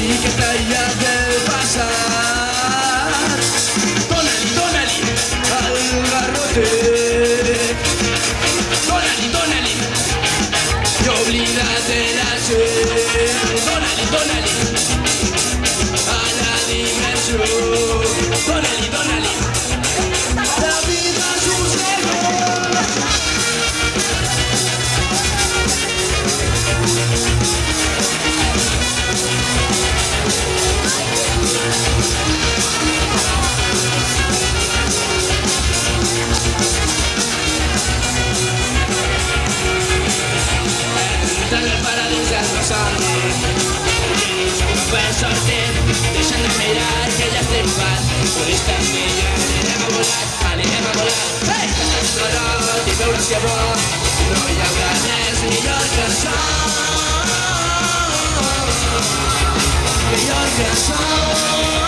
i que t'haya de passar. Dóna-li al garrote. Dóna-li i oblida't de la gent. Dóna-li a la dimensió. Dóna-li la vida és un segon. Entra en el paradís dels bessons, no puedes sortir, deixant de mirar que ja estem fat. Turista millor, anirem a volar. Ei, estàs clarot i veure si bo, no hi haurà res millor que això. Millor que això.